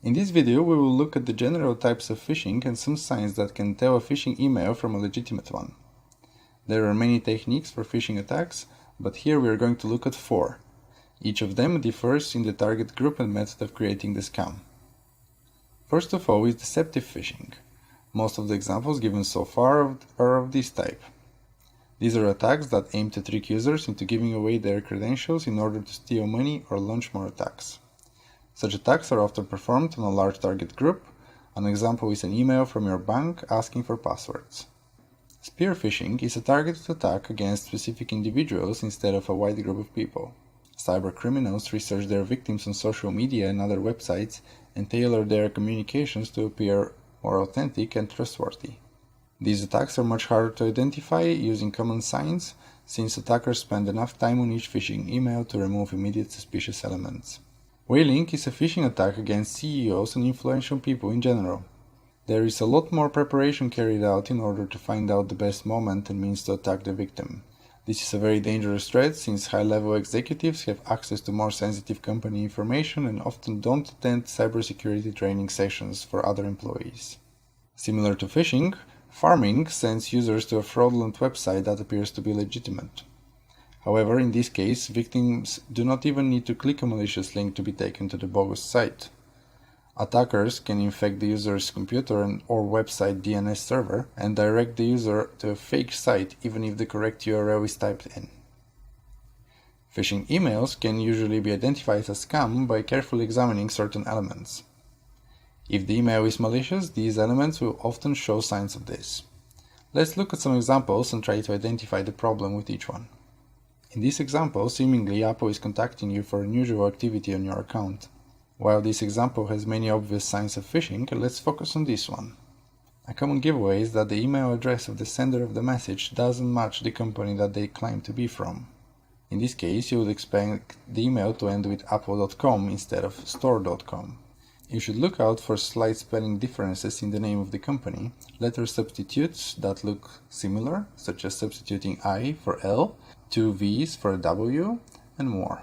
In this video, we will look at the general types of phishing and some signs that can tell a phishing email from a legitimate one. There are many techniques for phishing attacks, but here we are going to look at 4. Each of them differs in the target group and method of creating the scam. First of all is deceptive phishing. Most of the examples given so far are of this type. These are attacks that aim to trick users into giving away their credentials in order to steal money or launch more attacks. Such attacks are often performed on a large target group. An example is an email from your bank asking for passwords. Spear phishing is a targeted attack against specific individuals instead of a wide group of people. Cybercriminals research their victims on social media and other websites and tailor their communications to appear more authentic and trustworthy. These attacks are much harder to identify using common signs, since attackers spend enough time on each phishing email to remove immediate suspicious elements. Whaling is a phishing attack against CEOs and influential people in general. There is a lot more preparation carried out in order to find out the best moment and means to attack the victim. This is a very dangerous threat, since high-level executives have access to more sensitive company information and often don't attend cybersecurity training sessions for other employees. Similar to phishing, pharming sends users to a fraudulent website that appears to be legitimate. However, in this case, victims do not even need to click a malicious link to be taken to the bogus site. Attackers can infect the user's computer or website DNS server and direct the user to a fake site even if the correct URL is typed in. Phishing emails can usually be identified as scam by carefully examining certain elements. If the email is malicious, these elements will often show signs of this. Let's look at some examples and try to identify the problem with each one. In this example, seemingly Apple is contacting you for unusual activity on your account. While this example has many obvious signs of phishing, let's focus on this one. A common giveaway is that the email address of the sender of the message doesn't match the company that they claim to be from. In this case, you would expect the email to end with apple.com instead of store.com. You should look out for slight spelling differences in the name of the company, letter substitutes that look similar, such as substituting I for L, 2 V's for a W, and more.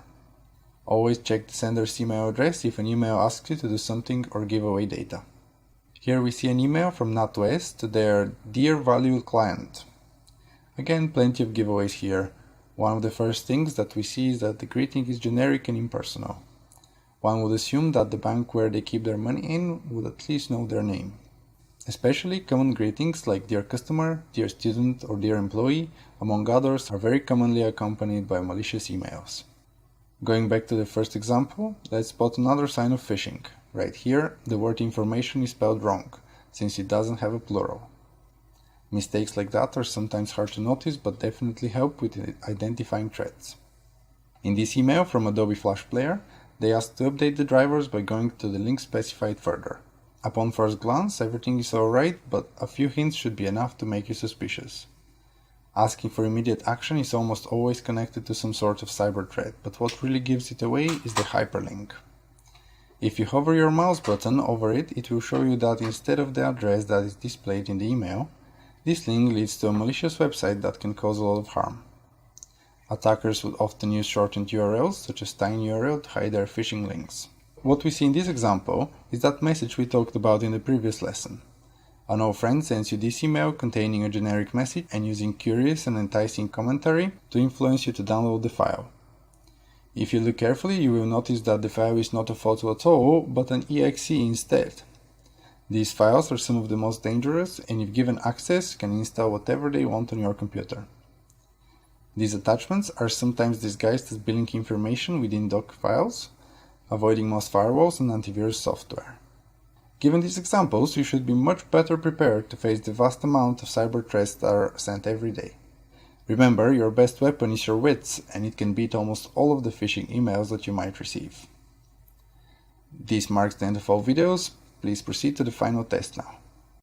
Always check the sender's email address if an email asks you to do something or give away data. Here we see an email from NatWest to their Dear Valued Client. Again, plenty of giveaways here. One of the first things that we see is that the greeting is generic and impersonal. One would assume that the bank where they keep their money in would at least know their name. Especially common greetings like Dear Customer, Dear Student, or Dear Employee, among others, are very commonly accompanied by malicious emails. Going back to the first example, let's spot another sign of phishing. Right here, the word information is spelled wrong, since it doesn't have a plural. Mistakes like that are sometimes hard to notice, but definitely help with identifying threats. In this email from Adobe Flash Player, they ask to update the drivers by going to the link specified further. Upon first glance, everything is alright, but a few hints should be enough to make you suspicious. Asking for immediate action is almost always connected to some sort of cyber threat, but what really gives it away is the hyperlink. If you hover your mouse button over it, it will show you that instead of the address that is displayed in the email, this link leads to a malicious website that can cause a lot of harm. Attackers would often use shortened URLs, such as tinyurl, to hide their phishing links. What we see in this example is that message we talked about in the previous lesson. An old friend sends you this email containing a generic message and using curious and enticing commentary to influence you to download the file. If you look carefully, you will notice that the file is not a photo at all, but an exe instead. These files are some of the most dangerous, and if given access, can install whatever they want on your computer. These attachments are sometimes disguised as billing information within doc files, avoiding most firewalls and antivirus software. Given these examples, you should be much better prepared to face the vast amount of cyber threats that are sent every day. Remember, your best weapon is your wits, and it can beat almost all of the phishing emails that you might receive. This marks the end of all videos. Please proceed to the final test now.